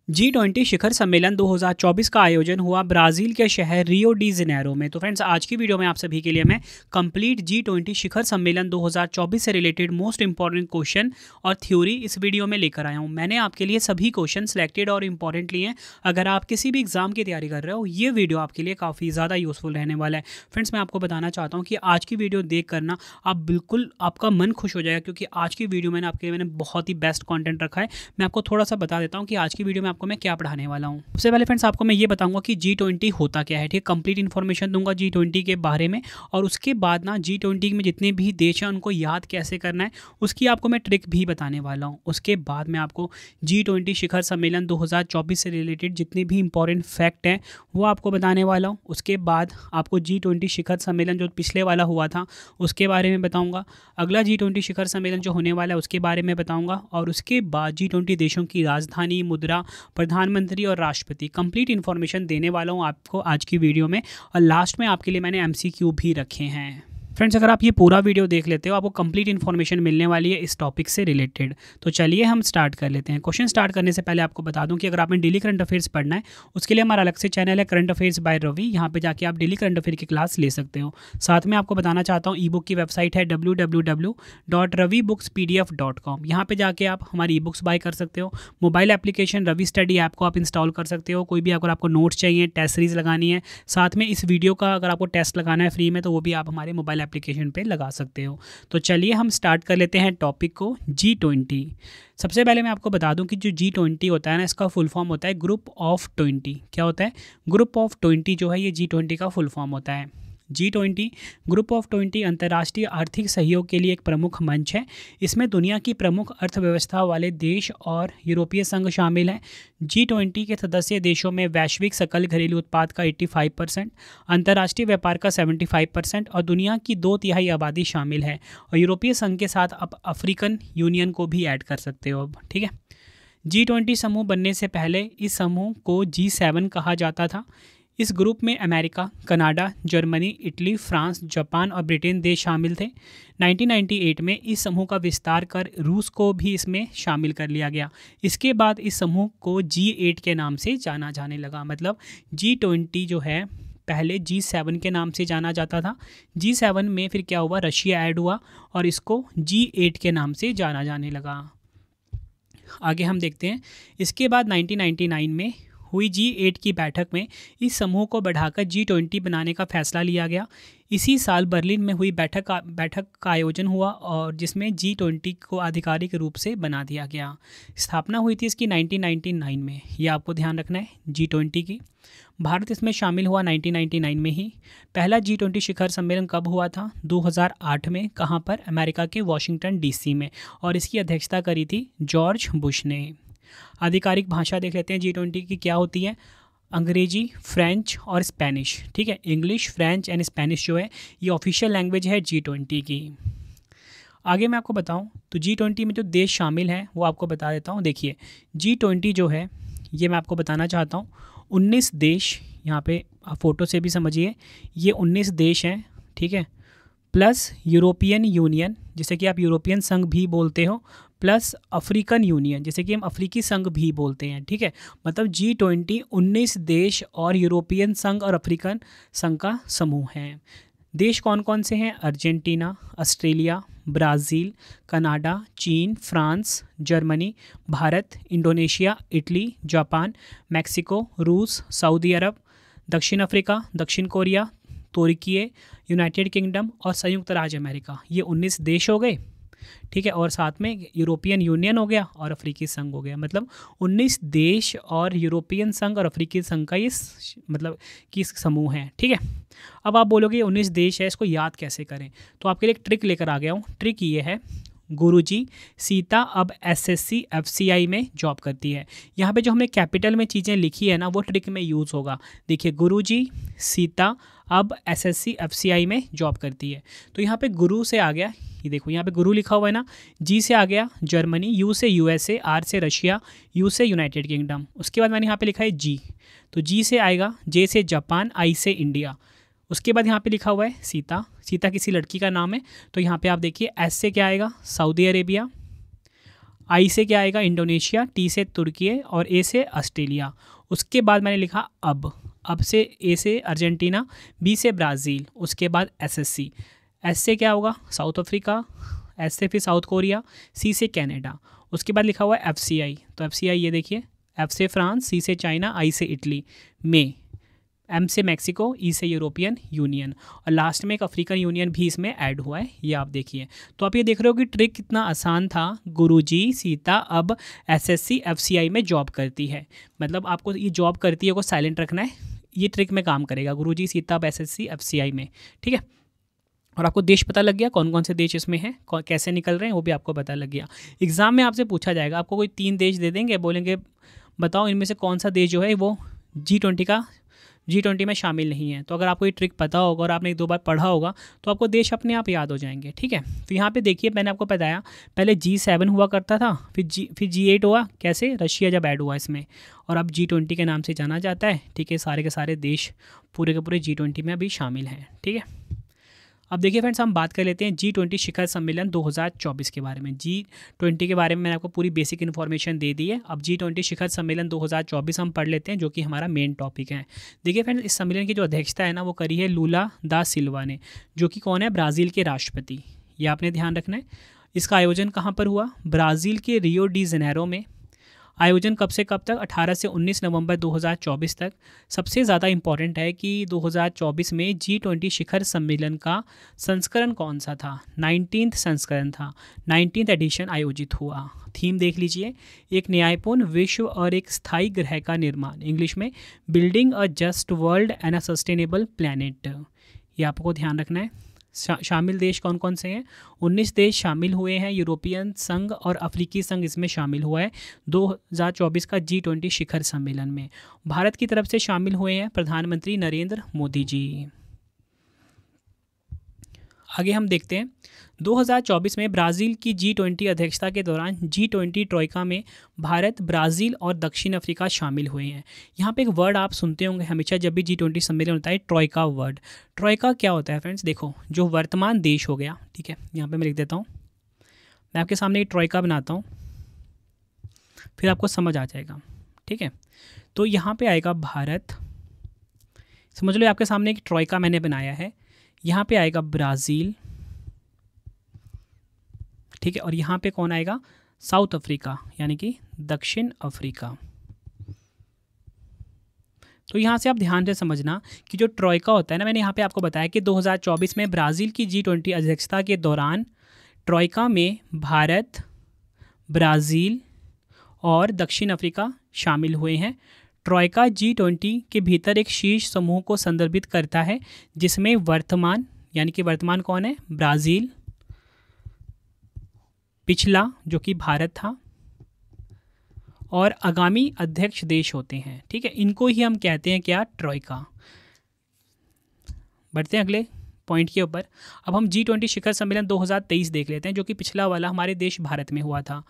G20 शिखर सम्मेलन 2024 का आयोजन हुआ ब्राज़ील के शहर रियो डी जेनेरो में। तो फ्रेंड्स, आज की वीडियो में आप सभी के लिए मैं कंप्लीट G20 शिखर सम्मेलन 2024 से रिलेटेड मोस्ट इंपॉर्टेंट क्वेश्चन और थ्योरी इस वीडियो में लेकर आया हूं। मैंने आपके लिए सभी क्वेश्चन सिलेक्टेड और इंपॉर्टेंट लिए हैं। अगर आप किसी भी एग्जाम की तैयारी कर रहे हो, ये वीडियो आपके लिए काफ़ी ज़्यादा यूजफुल रहने वाला है। फ्रेंड्स, मैं आपको बताना चाहता हूँ कि आज की वीडियो देख करना आप बिल्कुल आपका मन खुश हो जाएगा, क्योंकि आज की वीडियो में आपके लिए मैंने बहुत ही बेस्ट कॉन्टेंट रखा है। मैं आपको थोड़ा सा बता देता हूँ कि आज की वीडियो में आपको मैं क्या पढ़ाने वाला हूँ। सबसे पहले फ्रेंड्स, आपको मैं ये बताऊंगा कि G20 होता क्या है। ठीक, कंप्लीट इन्फॉर्मेशन दूंगा G20 के बारे में, और उसके बाद ना G20 में जितने भी देश हैं उनको याद कैसे करना है उसकी आपको मैं ट्रिक भी बताने वाला हूँ। उसके बाद मैं आपको G20 शिखर सम्मेलन 2024 से रिलेटेड जितने भी इंपॉर्टेंट फैक्ट हैं वो आपको बताने वाला हूँ। उसके बाद आपको G20 शिखर सम्मेलन जो पिछले वाला हुआ था उसके बारे में बताऊँगा। अगला G20 शिखर सम्मेलन जो होने वाला है उसके बारे में बताऊँगा। और उसके बाद G20 देशों की राजधानी, मुद्रा, प्रधानमंत्री और राष्ट्रपति कंप्लीट इन्फॉर्मेशन देने वाला हूँ आपको आज की वीडियो में। और लास्ट में आपके लिए मैंने MCQ भी रखे हैं। फ्रेंड्स, अगर आप ये पूरा वीडियो देख लेते हो आपको कंप्लीट इन्फॉर्मेशन मिलने वाली है इस टॉपिक से रिलेटेड। तो चलिए हम स्टार्ट कर लेते हैं। क्वेश्चन स्टार्ट करने से पहले आपको बता दूं कि अगर आपने डेली करंट अफेयर्स पढ़ना है उसके लिए हमारा अलग से चैनल है करंट अफेयर्स बाय रवि। यहाँ पे जाके आप डेली करंट अफेयर की क्लास ले सकते हो। साथ में आपको बताना चाहता हूँ, ई बुक की वेबसाइट है www.ravibooks.pdf.com। यहाँ पे जाके आप हमारी ई बुक्स बाय कर सकते हो। Mobile application Ravi study app को आप इंस्टॉल कर सकते हो। कोई भी अगर आपको नोट्स चाहिए, टेस्ट सीरीज लगानी है, साथ में इस वीडियो का अगर आपको टेस्ट लगाना है फ्री में, तो वो भी आप हमारे मोबाइल एप्लीकेशन पे लगा सकते हो। तो चलिए हम स्टार्ट कर लेते हैं टॉपिक को, G20। सबसे पहले मैं आपको बता दूं कि जो G20 होता है ना, इसका फुल फॉर्म होता है ग्रुप ऑफ 20। क्या होता है? ग्रुप ऑफ 20 जो है ये G20 का फुल फॉर्म होता है। G20 ग्रुप ऑफ 20 अंतर्राष्ट्रीय आर्थिक सहयोग के लिए एक प्रमुख मंच है। इसमें दुनिया की प्रमुख अर्थव्यवस्था वाले देश और यूरोपीय संघ शामिल हैं। G20 के सदस्य देशों में वैश्विक सकल घरेलू उत्पाद का 85%, अंतर्राष्ट्रीय व्यापार का 75% और दुनिया की 2/3 आबादी शामिल है। और यूरोपीय संघ के साथ आप अफ्रीकन यूनियन को भी ऐड कर सकते हो। ठीक है, G20 समूह बनने से पहले इस समूह को G7 कहा जाता था। इस ग्रुप में America, Canada, Germany, Italy, France, Japan और ब्रिटेन देश शामिल थे। 1998 में इस समूह का विस्तार कर रूस को भी इसमें शामिल कर लिया गया। इसके बाद इस समूह को G8 के नाम से जाना जाने लगा। मतलब G20 जो है पहले G7 के नाम से जाना जाता था। G7 में फिर क्या हुआ, रशिया ऐड हुआ और इसको G8 के नाम से जाना जाने लगा। आगे हम देखते हैं। इसके बाद 1999 में हुई G8 की बैठक में इस समूह को बढ़ाकर G20 बनाने का फैसला लिया गया। इसी साल बर्लिन में हुई बैठक का आयोजन हुआ और जिसमें G20 को आधिकारिक रूप से बना दिया गया। स्थापना हुई थी इसकी 1999 में। ये आपको ध्यान रखना है G20 की। भारत इसमें शामिल हुआ 1999 में ही। पहला G20 शिखर सम्मेलन कब हुआ था? 2008 में। कहाँ पर? अमेरिका के वाशिंगटन DC में। और इसकी अध्यक्षता करी थी जॉर्ज बुश ने। आधिकारिक भाषा देख लेते हैं G20 की क्या होती है। अंग्रेजी, फ्रेंच और स्पेनिश। ठीक है, इंग्लिश, फ्रेंच एंड स्पेनिश जो है ये ऑफिशियल लैंग्वेज है G20 की। आगे मैं आपको बताऊं तो G20 में जो देश शामिल हैं वो आपको बता देता हूं। देखिए, G20 जो है ये मैं आपको बताना चाहता हूं 19 देश, यहाँ पे आप फोटो से भी समझिए, ये 19 देश हैं। ठीक है, प्लस यूरोपियन यूनियन जिसे कि आप यूरोपियन संघ भी बोलते हो, प्लस अफ्रीकन यूनियन जिसे कि हम अफ्रीकी संघ भी बोलते हैं। ठीक है, मतलब G20 19 देश और यूरोपियन संघ और अफ्रीकन संघ का समूह है। देश कौन कौन से हैं? अर्जेंटीना, ऑस्ट्रेलिया, ब्राज़ील, कनाडा, चीन, France, Germany, Bharat, Indonesia, Italy, Japan, Mexico, रूस, सऊदी अरब, दक्षिण अफ्रीका, दक्षिण कोरिया, तुर्की, यूनाइटेड किंगडम और संयुक्त राज्य अमेरिका। ये 19 देश हो गए। ठीक है, और साथ में यूरोपियन यूनियन हो गया और अफ्रीकी संघ हो गया। मतलब 19 देश और यूरोपियन संघ और अफ्रीकी संघ का ये मतलब कि समूह है। ठीक है, अब आप बोलोगे 19 देश है, इसको याद कैसे करें? तो आपके लिए एक ट्रिक लेकर आ गया हूँ। ट्रिक ये है, गुरुजी सीता अब SSC FCI में जॉब करती है। यहाँ पे जो हमने कैपिटल में चीज़ें लिखी है ना वो ट्रिक में यूज़ होगा। देखिए, गुरुजी सीता अब SSC FCI में जॉब करती है। तो यहाँ पे गुरु से आ गया, ये देखो यहाँ पे गुरु लिखा हुआ है ना। G से आ गया जर्मनी, U से USA, R से रशिया, U से यूनाइटेड किंगडम। उसके बाद मैंने यहाँ पे लिखा है G, तो G से आएगा, J से जापान, I से इंडिया। उसके बाद यहाँ पे लिखा हुआ है सीता। सीता किसी लड़की का नाम है। तो यहाँ पे आप देखिए S से क्या आएगा? सऊदी अरेबिया, आई से क्या आएगा, इंडोनेशिया, टी से तुर्की और ए से ऑस्ट्रेलिया। उसके बाद मैंने लिखा अब से ए से अर्जेंटीना, बी से ब्राज़ील, उसके बाद एसएससी, एस से क्या होगा, साउथ अफ्रीका, एस से फिर साउथ कोरिया, सी से कनाडा, उसके बाद लिखा हुआ है एफसीआई। तो एफसीआई ये देखिए, एफ से फ्रांस, सी से चाइना, आई से इटली, में एम से मैक्सिको, ई से यूरोपियन यूनियन, और लास्ट में एक अफ्रीकन यूनियन भी इसमें ऐड हुआ है, ये आप देखिए। तो आप ये देख रहे हो कि ट्रिक कितना आसान था। गुरुजी सीता अब एसएससी एफसीआई में जॉब करती है, मतलब आपको ये जॉब करती है को साइलेंट रखना है, ये ट्रिक में काम करेगा। गुरुजी सीता अब एसएससी एफसीआई में, ठीक है। और आपको देश पता लग गया, कौन कौन से देश इसमें हैं, कैसे निकल रहे हैं, वो भी आपको पता लग गया। एग्जाम में आपसे पूछा जाएगा, आपको कोई 3 देश दे देंगे, बोलेंगे बताओ इनमें से कौन सा देश जो है वो G20 में शामिल नहीं है। तो अगर आपको ये ट्रिक पता होगा और आपने 1-2 बार पढ़ा होगा तो आपको देश अपने आप याद हो जाएंगे, ठीक है। तो यहाँ पे देखिए, मैंने आपको बताया पहले G7 हुआ करता था, फिर G8 हुआ, कैसे, रशिया जब ऐड हुआ इसमें, और अब G20 के नाम से जाना जाता है, ठीक है। सारे के सारे देश पूरे के पूरे G20 में अभी शामिल हैं, ठीक है। अब देखिए फ्रेंड्स, हम बात कर लेते हैं G20 शिखर सम्मेलन 2024 के बारे में। G20 के बारे में मैंने आपको पूरी बेसिक इन्फॉर्मेशन दे दी है। अब G20 शिखर सम्मेलन 2024 हम पढ़ लेते हैं, जो कि हमारा मेन टॉपिक है। देखिए फ्रेंड्स, इस सम्मेलन की जो अध्यक्षता है ना, वो करी है लूला दा सिल्वा ने, जो कि कौन है, ब्राज़ील के राष्ट्रपति। ये आपने ध्यान रखना है। इसका आयोजन कहाँ पर हुआ, ब्राज़ील के रियो डी जेनेरो में। आयोजन कब से कब तक, 18 से 19 नवंबर 2024 तक। सबसे ज़्यादा इम्पॉर्टेंट है कि 2024 में G20 शिखर सम्मेलन का संस्करण कौन सा था, 19th संस्करण था, 19th एडिशन आयोजित हुआ। थीम देख लीजिए, एक न्यायपूर्ण विश्व और एक स्थायी ग्रह का निर्माण, इंग्लिश में building a just world and a sustainable planet. ये आपको ध्यान रखना है। शामिल देश कौन कौन से हैं, 19 देश शामिल हुए हैं, यूरोपियन संघ और अफ्रीकी संघ इसमें शामिल हुआ है 2024 का G20 शिखर सम्मेलन में। भारत की तरफ से शामिल हुए हैं प्रधानमंत्री नरेंद्र मोदी जी। आगे हम देखते हैं, 2024 में ब्राज़ील की G20 अध्यक्षता के दौरान G20 ट्रोइका में भारत, ब्राज़ील और दक्षिण अफ्रीका शामिल हुए हैं। यहाँ पे एक वर्ड आप सुनते होंगे हमेशा जब भी G20 सम्मेलन होता है, ट्रोइका वर्ड। ट्रोइका क्या होता है फ्रेंड्स, देखो जो वर्तमान देश हो गया, ठीक है, यहाँ पे मैं लिख देता हूँ, मैं आपके सामने एक ट्रोइका बनाता हूँ, फिर आपको समझ आ जाएगा, ठीक है। तो यहाँ पर आएगा भारत, समझ लो आपके सामने एक ट्रोइका मैंने बनाया है। यहाँ पे आएगा ब्राज़ील, ठीक है, और यहाँ पे कौन आएगा, साउथ अफ्रीका, यानी कि दक्षिण अफ्रीका। तो यहाँ से आप ध्यान से समझना कि जो ट्रोइका होता है ना, मैंने यहाँ पे आपको बताया कि 2024 में ब्राज़ील की G20 अध्यक्षता के दौरान ट्रोइका में भारत, ब्राज़ील और दक्षिण अफ्रीका शामिल हुए हैं। ट्रोइका G20 के भीतर एक शीर्ष समूह को संदर्भित करता है, जिसमें वर्तमान, यानी कि वर्तमान कौन है, ब्राज़ील, पिछला जो कि भारत था, और आगामी अध्यक्ष देश होते हैं, ठीक है। इनको ही हम कहते हैं क्या, ट्रोइका। बढ़ते हैं अगले पॉइंट के ऊपर। अब हम G20 शिखर सम्मेलन 2023 देख लेते हैं, जो कि पिछला वाला हमारे देश भारत में हुआ था।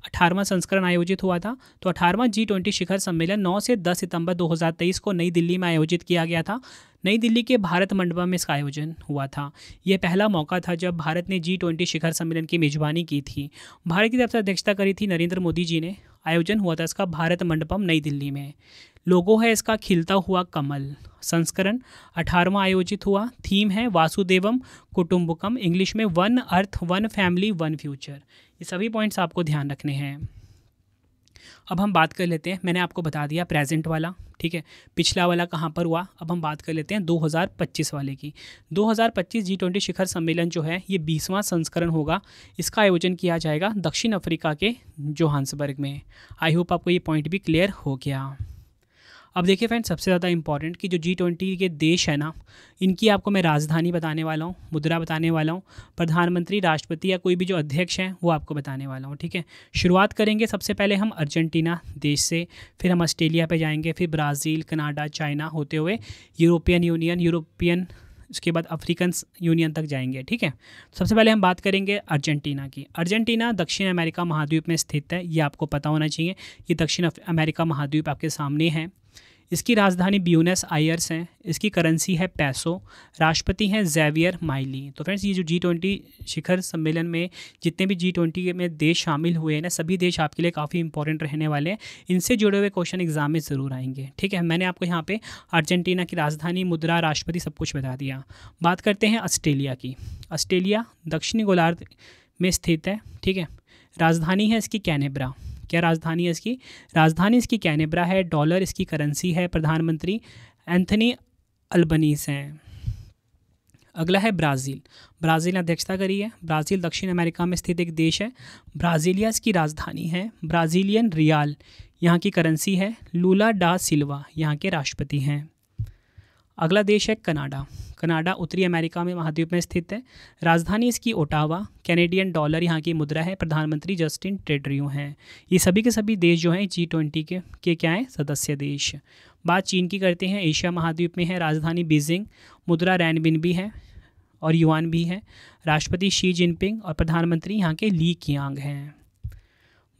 18वां संस्करण आयोजित हुआ था। तो 18वां G20 शिखर सम्मेलन 9 से 10 सितंबर 2023 को नई दिल्ली में आयोजित किया गया था। नई दिल्ली के भारत मंडपम में इसका आयोजन हुआ था। यह पहला मौका था जब भारत ने G20 शिखर सम्मेलन की मेजबानी की थी। भारत की तरफ से अध्यक्षता करी थी नरेंद्र मोदी जी ने। आयोजन हुआ था इसका भारत मंडपम नई दिल्ली में। लोगो है इसका खिलता हुआ कमल। संस्करण 18वां आयोजित हुआ। थीम है वासुदेवम कुटुंबकम, इंग्लिश में one earth, one family, one future. ये सभी पॉइंट्स आपको ध्यान रखने हैं। अब हम बात कर लेते हैं, मैंने आपको बता दिया प्रेजेंट वाला, ठीक है, पिछला वाला कहाँ पर हुआ। अब हम बात कर लेते हैं 2025 वाले की। 2025 G20 शिखर सम्मेलन जो है ये 20वां संस्करण होगा। इसका आयोजन किया जाएगा दक्षिण अफ्रीका के जोहान्सबर्ग में। आई होप आपको ये पॉइंट भी क्लियर हो गया। अब देखिए फ्रेंड्स, सबसे ज़्यादा इंपॉर्टेंट कि जो G20 के देश है ना, इनकी आपको मैं राजधानी बताने वाला हूँ, मुद्रा बताने वाला हूँ, प्रधानमंत्री, राष्ट्रपति या कोई भी जो अध्यक्ष हैं वो आपको बताने वाला हूँ, ठीक है। शुरुआत करेंगे सबसे पहले हम अर्जेंटीना देश से, फिर हम ऑस्ट्रेलिया पे जाएंगे, फिर ब्राज़ील, कनाडा, चाइना होते हुए यूरोपियन यूनियन, उसके बाद अफ्रीकन यूनियन तक जाएंगे, ठीक है। सबसे पहले हम बात करेंगे अर्जेंटीना की। अर्जेंटीना दक्षिण अमेरिका महाद्वीप में स्थित है, ये आपको पता होना चाहिए। ये दक्षिण अमेरिका महाद्वीप आपके सामने है। इसकी राजधानी ब्यूनस आयर्स है। इसकी करेंसी है पैसो। राष्ट्रपति हैं ज़ेवियर माइली। तो फ्रेंड्स, ये जो G20 शिखर सम्मेलन में जितने भी G20 में देश शामिल हुए हैं ना, सभी देश आपके लिए काफ़ी इंपॉर्टेंट रहने वाले हैं। इनसे जुड़े हुए क्वेश्चन एग्जाम में ज़रूर आएंगे। ठीक है, मैंने आपको यहाँ पे अर्जेंटीना की राजधानी, मुद्रा, राष्ट्रपति सब कुछ बता दिया। बात करते हैं ऑस्ट्रेलिया की। ऑस्ट्रेलिया दक्षिणी गोलार्ध में स्थित है। ठीक है, राजधानी है इसकी कैनबरा। क्या राजधानी है इसकी? राजधानी इसकी कैनबरा है। डॉलर इसकी करेंसी है। प्रधानमंत्री एंथनी अल्बनीज़ हैं। अगला है ब्राज़ील। ब्राज़ील ने अध्यक्षता करी है। ब्राज़ील दक्षिण अमेरिका में स्थित एक देश है। ब्राज़ीलिया इसकी राजधानी है। ब्राज़ीलियन रियाल यहाँ की करेंसी है। लूला डा सिल्वा यहाँ के राष्ट्रपति हैं। अगला देश है कनाडा। कनाडा उत्तरी अमेरिका में महाद्वीप में स्थित है। राजधानी इसकी ओटावा। कैनेडियन डॉलर यहाँ की मुद्रा है। प्रधानमंत्री जस्टिन ट्रूडो हैं। ये सभी के सभी देश जो हैं G20 के क्या हैं? सदस्य देश। बात चीन की करते हैं। एशिया महाद्वीप में है। राजधानी बीजिंग। मुद्रा रैनबिनबी है और युआन भी है। राष्ट्रपति शी जिनपिंग और प्रधानमंत्री यहाँ के ली कियांग हैं।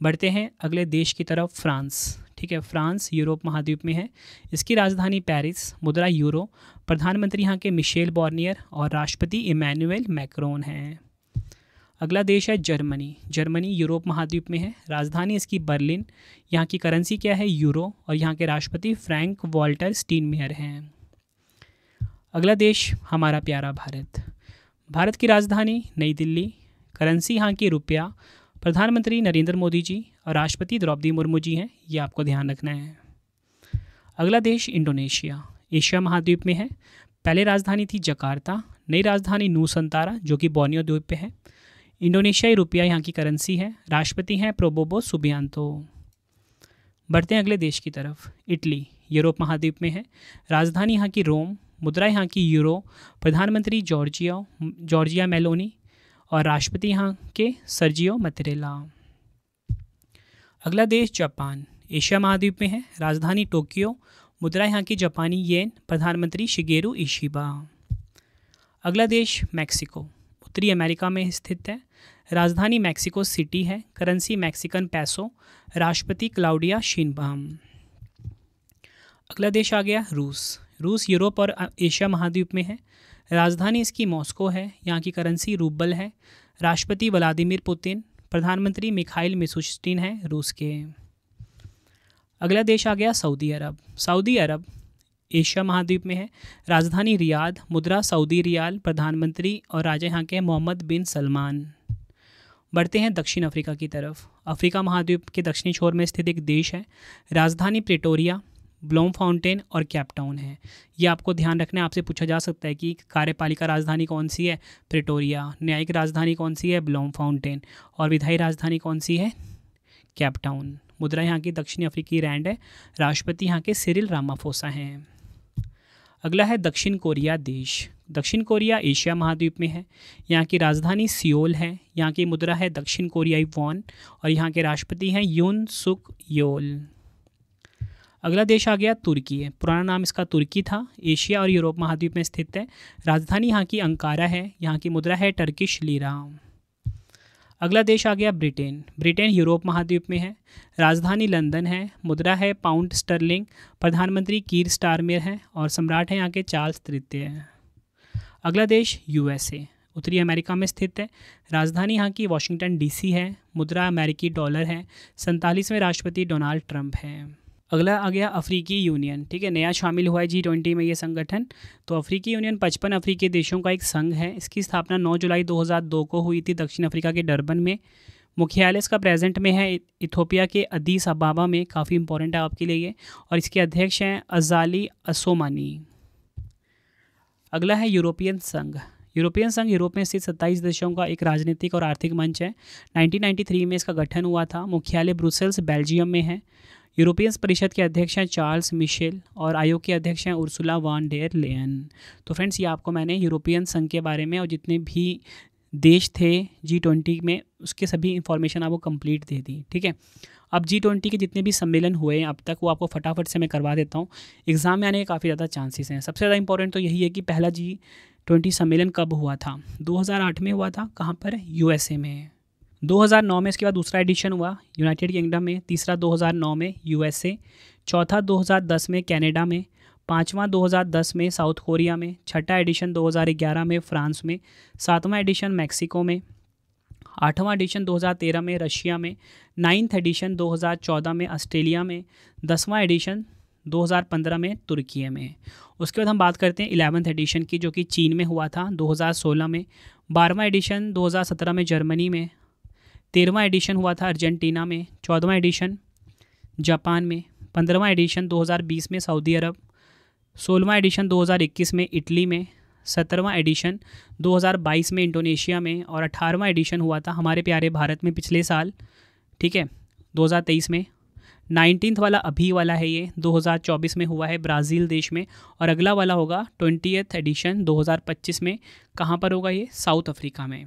बढ़ते हैं अगले देश की तरफ, फ्रांस। ठीक है, फ्रांस यूरोप महाद्वीप में है। इसकी राजधानी पेरिस। मुद्रा यूरो। प्रधानमंत्री यहाँ के मिशेल बॉर्नियर और राष्ट्रपति इमैनुअल मैक्रोन हैं। अगला देश है जर्मनी। जर्मनी यूरोप महाद्वीप में है। राजधानी इसकी बर्लिन। यहाँ की करेंसी क्या है? यूरो। और यहाँ के राष्ट्रपति फ्रैंक वॉल्टर स्टीनमेयर हैं। अगला देश हमारा प्यारा भारत। भारत की राजधानी नई दिल्ली। करेंसी यहाँ की रुपया। प्रधानमंत्री नरेंद्र मोदी जी और राष्ट्रपति द्रौपदी मुर्मू जी हैं। ये आपको ध्यान रखना है। अगला देश इंडोनेशिया। एशिया महाद्वीप में है। पहले राजधानी थी जकार्ता। नई राजधानी नूसंतारा जो कि बोर्नियो द्वीप पे है। इंडोनेशियाई रुपया यहाँ की करेंसी है। राष्ट्रपति हैं प्रोबोबो सुबियांतो। बढ़ते हैं अगले देश की तरफ, इटली यूरोप महाद्वीप में है। राजधानी यहाँ की रोम। मुद्रा यहाँ की यूरो। प्रधानमंत्री जॉर्जिया मेलोनी और राष्ट्रपति यहाँ के सर्जियो मत्रेला। अगला देश जापान। एशिया महाद्वीप में है। राजधानी टोक्यो। मुद्रा यहाँ की जापानी येन। प्रधानमंत्री शिगेरू इशिबा। अगला देश मैक्सिको। उत्तरी अमेरिका में स्थित है। राजधानी मैक्सिको सिटी है। करेंसी मैक्सिकन पैसो। राष्ट्रपति क्लाउडिया शिनबाम। अगला देश आ गया रूस। रूस यूरोप और एशिया महाद्वीप में है। राजधानी इसकी मॉस्को है। यहाँ की करेंसी रूबल है। राष्ट्रपति व्लादिमीर पुतिन। प्रधानमंत्री मिखाइल मिशुस्तिन हैं रूस के। अगला देश आ गया सऊदी अरब। सऊदी अरब एशिया महाद्वीप में है। राजधानी रियाद। मुद्रा सऊदी रियाल। प्रधानमंत्री और राजा यहाँ के मोहम्मद बिन सलमान। बढ़ते हैं दक्षिण अफ्रीका की तरफ। अफ्रीका महाद्वीप के दक्षिणी छोर में स्थित एक देश है। राजधानी प्रेटोरिया, ब्लूम फाउंटेन और कैपटाउन है। ये आपको ध्यान रखना है। आपसे पूछा जा सकता है कि कार्यपालिका राजधानी कौन सी है? प्रेटोरिया। न्यायिक राजधानी कौन सी है? Bloom fountain. और विधायी राजधानी कौन सी है? कैपटाउन। मुद्रा यहाँ की दक्षिणी अफ्रीकी रैंड है। राष्ट्रपति यहाँ के सिरिल रामाफोसा हैं। अगला है दक्षिण कोरिया देश। दक्षिण कोरिया एशिया महाद्वीप में है। यहाँ की राजधानी सियोल है। यहाँ की मुद्रा है दक्षिण कोरियाई वॉन और यहाँ के राष्ट्रपति हैं यून सुक योल। अगला देश आ गया तुर्की है। पुराना नाम इसका तुर्की था। एशिया और यूरोप महाद्वीप में स्थित है। राजधानी यहाँ की अंकारा है। यहाँ की मुद्रा है टर्किश लीरा। अगला देश आ गया ब्रिटेन। ब्रिटेन यूरोप महाद्वीप में है। राजधानी लंदन है। मुद्रा है पाउंड स्टर्लिंग। प्रधानमंत्री कीर स्टारमेर हैं और सम्राट हैं यहाँ के चार्ल्स तृतीय। अगला देश यूएसए उत्तरी अमेरिका में स्थित है। राजधानी यहाँ की वाशिंगटन DC है। मुद्रा अमेरिकी डॉलर है। 47वें राष्ट्रपति डोनाल्ड ट्रंप हैं। अगला आ गया अफ्रीकी यूनियन। ठीक है, नया शामिल हुआ है G20 में ये संगठन। तो अफ्रीकी यूनियन 55 अफ्रीकी देशों का एक संघ है। इसकी स्थापना 9 जुलाई 2002 को हुई थी दक्षिण अफ्रीका के डरबन में। मुख्यालय इसका प्रेजेंट में है इथोपिया के अदीस अबाबा में। काफ़ी इंपॉर्टेंट है आपके लिए ये। और इसके अध्यक्ष हैं अजाली असोमानी। अगला है यूरोपियन संघ। यूरोपियन संघ यूरोप में स्थित 27 देशों का एक राजनीतिक और आर्थिक मंच है। 1993 में इसका गठन हुआ था। मुख्यालय ब्रुसेल्स बेल्जियम में है। यूरोपियन परिषद के अध्यक्ष हैं चार्ल्स मिशेल और आयोग के अध्यक्ष हैं उर्सुला वान डेर लेयन। तो फ्रेंड्स, ये आपको मैंने यूरोपियन संघ के बारे में और जितने भी देश थे G20 में उसके सभी इन्फॉर्मेशन आपको कंप्लीट दे दी। ठीक है, अब G20 के जितने भी सम्मेलन हुए हैं अब तक वो आपको फटाफट से मैं करवा देता हूँ। एग्ज़ाम में आने के काफ़ी ज़्यादा चांसेस हैं। सबसे ज़्यादा इंपॉर्टेंट तो यही है कि पहला G20 सम्मेलन कब हुआ था? 2008 में हुआ था। कहाँ पर? USA में। 2009 में इसके बाद दूसरा एडिशन हुआ यूनाइटेड किंगडम में। तीसरा 2009 में USA। चौथा 2010 में कनाडा में, पाँचवां 2010 में साउथ कोरिया में, छठा एडिशन 2011 में फ्रांस में, सातवां एडिशन मैक्सिको में, आठवां एडिशन 2013 में रशिया में, नाइन्थ एडिशन 2014 में ऑस्ट्रेलिया में, 10वां एडिशन 2015 में तुर्की में। उसके बाद हम बात करते हैं 11th एडिशन की, जो कि चीन में हुआ था 2016 में, 12वां एडिशन 2017 में जर्मनी में, 13वां एडिशन हुआ था अर्जेंटीना में, 14वां एडिशन जापान में, 15वां एडिशन 2020 में सऊदी अरब, 16वां एडिशन 2021 में इटली में, 17वां एडिशन 2022 में इंडोनेशिया में, और 18वां एडिशन हुआ था हमारे प्यारे भारत में पिछले साल, ठीक है, 2023 में। 19th वाला अभी वाला है, ये 2024 में हुआ है ब्राज़ील देश में, और अगला वाला होगा 20th एडिशन 2025 में। कहाँ पर होगा ये? साउथ अफ्रीका में।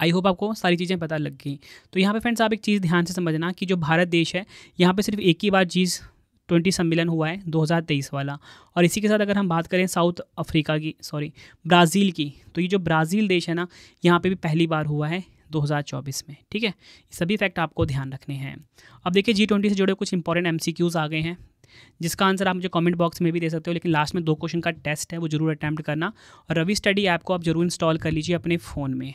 आई होप आपको सारी चीज़ें पता लग गई। तो यहाँ पे फ्रेंड्स आप एक चीज़ ध्यान से समझना कि जो भारत देश है यहाँ पे सिर्फ एक ही बार G20 सम्मेलन हुआ है 2023 वाला, और इसी के साथ अगर हम बात करें साउथ अफ्रीका की, ब्राज़ील की, तो ये जो ब्राज़ील देश है ना, यहाँ पे भी पहली बार हुआ है 2024 में, ठीक है। ये सभी फैक्ट आपको ध्यान रखने हैं। अब देखिए G20 से जुड़े कुछ इंपॉर्टेंट MCQs आ गए हैं, जिसका आंसर आप मुझे कमेंट बॉक्स में भी दे सकते हो, लेकिन लास्ट में 2 क्वेश्चन का टेस्ट है, वो जरूर अटैम्प्ट करना। और रवि स्टडी ऐप को आप जरूर इंस्टॉल कर लीजिए अपने फ़ोन में।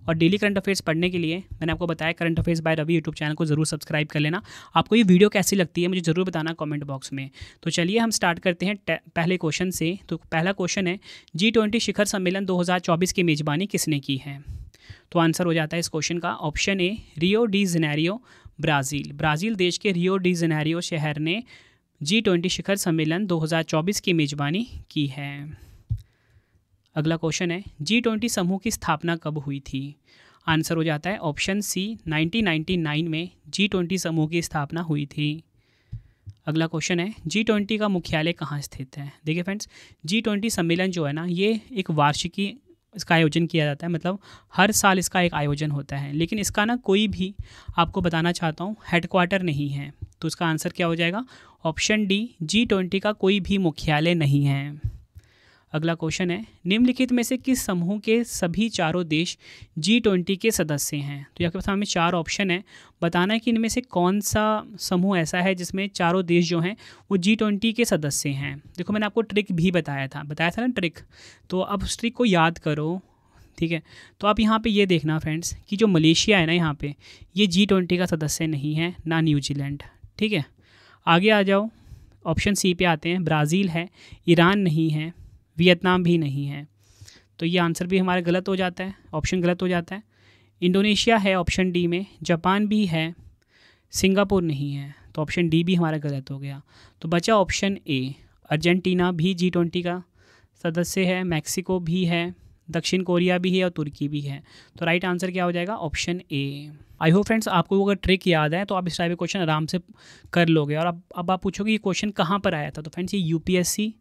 और डेली करंट अफेयर्स पढ़ने के लिए मैंने आपको बताया current affairs by Ravi YouTube channel को जरूर सब्सक्राइब कर लेना। आपको ये वीडियो कैसी लगती है मुझे ज़रूर बताना कमेंट बॉक्स में। तो चलिए हम स्टार्ट करते हैं पहले क्वेश्चन से। तो पहला क्वेश्चन है G20 शिखर सम्मेलन 2024 की मेज़बानी किसने की है? तो आंसर हो जाता है इस क्वेश्चन का option A Rio de Janeiro Brazil. Brazil देश के रियो डी जेनेरियो शहर ने G20 शिखर सम्मेलन 2024 की मेज़बानी की है। अगला क्वेश्चन है G20 समूह की स्थापना कब हुई थी? आंसर हो जाता है ऑप्शन सी 1999 में G20 समूह की स्थापना हुई थी। अगला क्वेश्चन है G20 का मुख्यालय कहाँ स्थित है? देखिए फ्रेंड्स, G20 सम्मेलन जो है ना, ये एक वार्षिकी इसका आयोजन किया जाता है, मतलब हर साल इसका एक आयोजन होता है, लेकिन इसका ना कोई भी आपको बताना चाहता हूँ हेडक्वार्टर नहीं है। तो इसका आंसर क्या हो जाएगा? ऑप्शन डी G20 का कोई भी मुख्यालय नहीं है। अगला क्वेश्चन है निम्नलिखित में से किस समूह के सभी चारों देश G20 के सदस्य हैं? तो यहाँ के पास हमें 4 ऑप्शन है, बताना है कि इनमें से कौन सा समूह ऐसा है जिसमें चारों देश जो हैं वो G20 के सदस्य हैं। देखो मैंने आपको ट्रिक भी बताया था ना ट्रिक, तो अब उस ट्रिक को याद करो, ठीक है। तो आप यहाँ पे ये देखना फ्रेंड्स कि जो मलेशिया है ना, यहाँ पे ये G20 का सदस्य नहीं है, ना न्यूजीलैंड, ठीक है। आगे आ जाओ, ऑप्शन सी पे आते हैं, ब्राज़ील है, ईरान नहीं है, वियतनाम भी नहीं है, तो ये आंसर भी हमारा गलत हो जाता है, ऑप्शन गलत हो जाता है। इंडोनेशिया है ऑप्शन डी में, जापान भी है, सिंगापुर नहीं है, तो ऑप्शन डी भी हमारा गलत हो गया। तो बचा ऑप्शन ए, अर्जेंटीना भी G20 का सदस्य है, मैक्सिको भी है, दक्षिण कोरिया भी है और तुर्की भी है। तो राइट आंसर क्या हो जाएगा? Option A. I hope friends आपको अगर ट्रिक याद है तो आप इस टाइप के क्वेश्चन आराम से कर लोगे। और अब आप पूछोगे ये क्वेश्चन कहाँ पर आया था, तो फ्रेंड्स ये UPSC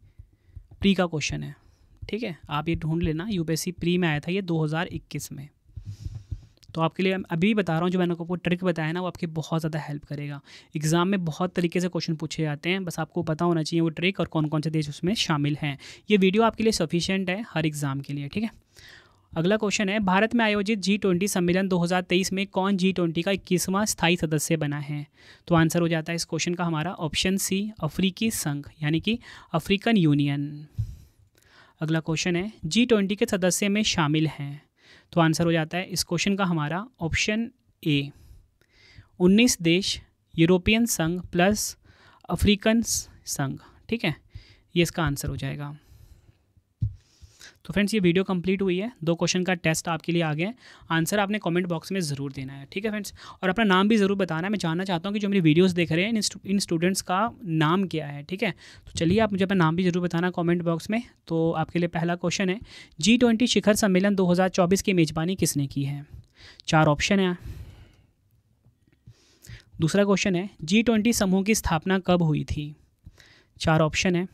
प्री का क्वेश्चन है, ठीक है, आप ये ढूंढ लेना, UPSC प्री में आया था ये 2021 में। तो आपके लिए अभी बता रहा हूँ, जो मैंने आपको ट्रिक बताया ना, वो आपकी बहुत ज़्यादा हेल्प करेगा। एग्जाम में बहुत तरीके से क्वेश्चन पूछे जाते हैं, बस आपको पता होना चाहिए वो ट्रिक और कौन कौन से देश उसमें शामिल हैं। ये वीडियो आपके लिए सफिशिएंट है हर एग्ज़ाम के लिए, ठीक है। अगला क्वेश्चन है भारत में आयोजित G20 सम्मेलन 2023 में कौन G20 का 21वां स्थायी सदस्य बना है? तो आंसर हो जाता है इस क्वेश्चन का हमारा ऑप्शन सी, अफ्रीकी संघ, यानी कि अफ्रीकन यूनियन। अगला क्वेश्चन है G20 के सदस्य में शामिल हैं, तो आंसर हो जाता है इस क्वेश्चन का हमारा ऑप्शन ए, 19 देश, यूरोपियन संघ प्लस अफ्रीकन संघ, ठीक है, ये इसका आंसर हो जाएगा। तो फ्रेंड्स ये वीडियो कंप्लीट हुई है, 2 क्वेश्चन का टेस्ट आपके लिए आ गया है, आंसर आपने कमेंट बॉक्स में ज़रूर देना है, ठीक है फ्रेंड्स। और अपना नाम भी ज़रूर बताना है, मैं जानना चाहता हूँ कि जो मेरी वीडियोस देख रहे हैं इन स्टूडेंट्स का नाम क्या है, ठीक है। तो चलिए आप मुझे अपना नाम भी ज़रूर बताना कमेंट बॉक्स में। तो आपके लिए पहला क्वेश्चन है G20 शिखर सम्मेलन 2024 की मेज़बानी किसने की है? 4 ऑप्शन है। दूसरा क्वेश्चन है G20 समूह की स्थापना कब हुई थी? 4 ऑप्शन है।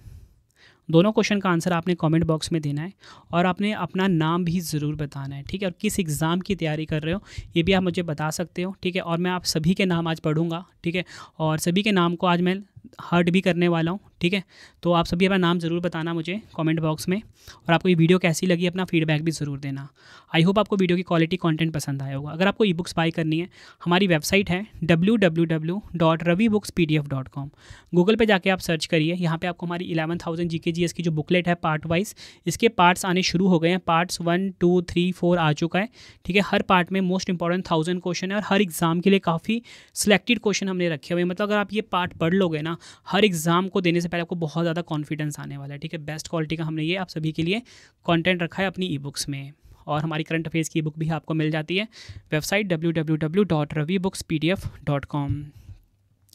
दोनों क्वेश्चन का आंसर आपने कमेंट बॉक्स में देना है और आपने अपना नाम भी ज़रूर बताना है, ठीक है। और किस एग्ज़ाम की तैयारी कर रहे हो ये भी आप मुझे बता सकते हो, ठीक है। और मैं आप सभी के नाम आज पढ़ूंगा, ठीक है। और सभी के नाम को आज मैं हर्ट भी करने वाला हूँ, ठीक है। तो आप सभी अपना नाम ज़रूर बताना मुझे कमेंट बॉक्स में, और आपको ये वीडियो कैसी लगी अपना फीडबैक भी ज़रूर देना। आई होप आपको वीडियो की क्वालिटी कंटेंट पसंद आया होगा। अगर आपको ई बुक्स बाई करनी है, हमारी वेबसाइट है www.ravibooks.pdf.com। गूगल पे जाके आप सर्च करिए, यहाँ पे आपको हमारी 11,000 GK GS की जो बुकलेट है पार्ट वाइज, इसके पार्ट्स आने शुरू हो गए हैं। पार्ट्स 1, 2, 3, 4 आ चुका है, ठीक है। हर पार्ट में मोस्ट इंपॉर्टेंट 1000 क्वेश्चन है, और हर एग्जाम के लिए काफ़ी सिलेक्टेड क्वेश्चन हमने रखे हुए हैं। मतलब अगर आप ये पार्ट पढ़ लोगे ना, हर एग्जाम को देने से पहले आपको बहुत ज़्यादा कॉन्फिडेंस आने वाला है, ठीक है। बेस्ट क्वालिटी का हमने ये आप सभी के लिए कंटेंट रखा है अपनी ई बुक्स में। और हमारी करंट अफेयर्स की ई बुक भी आपको मिल जाती है वेबसाइट www.ravibooks.pdf.com।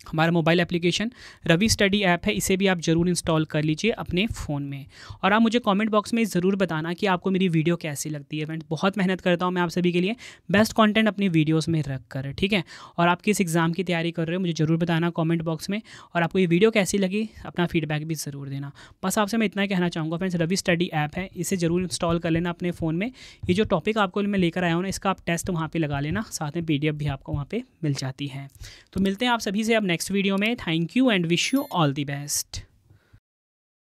हमारा mobile application Ravi study app है, इसे भी आप ज़रूर इंस्टॉल कर लीजिए अपने फ़ोन में। और आप मुझे कमेंट बॉक्स में ज़रूर बताना कि आपको मेरी वीडियो कैसी लगती है। फ्रेंड्स, बहुत मेहनत करता हूँ मैं आप सभी के लिए बेस्ट कंटेंट अपनी वीडियोस में रख कर, ठीक है। और आप किस एग्ज़ाम की तैयारी कर रहे हो मुझे ज़रूर बताना कमेंट बॉक्स में, और आपको ये वीडियो कैसी लगी अपना फीडबैक भी ज़रूर देना। बस आपसे मैं इतना ही कहना चाहूँगा फ्रेंड्स, रवि स्टडी ऐप है, इसे ज़रूर इंस्टॉल कर लेना अपने फ़ोन में। ये जो टॉपिक आपको मैं लेकर आया हूँ ना, इसका आप टेस्ट वहाँ पर लगा लेना, साथ में PDF भी आपको वहाँ पर मिल जाती है। तो मिलते हैं आप सभी से अब नेक्स्ट वीडियो में। Thank you and wish you all the best.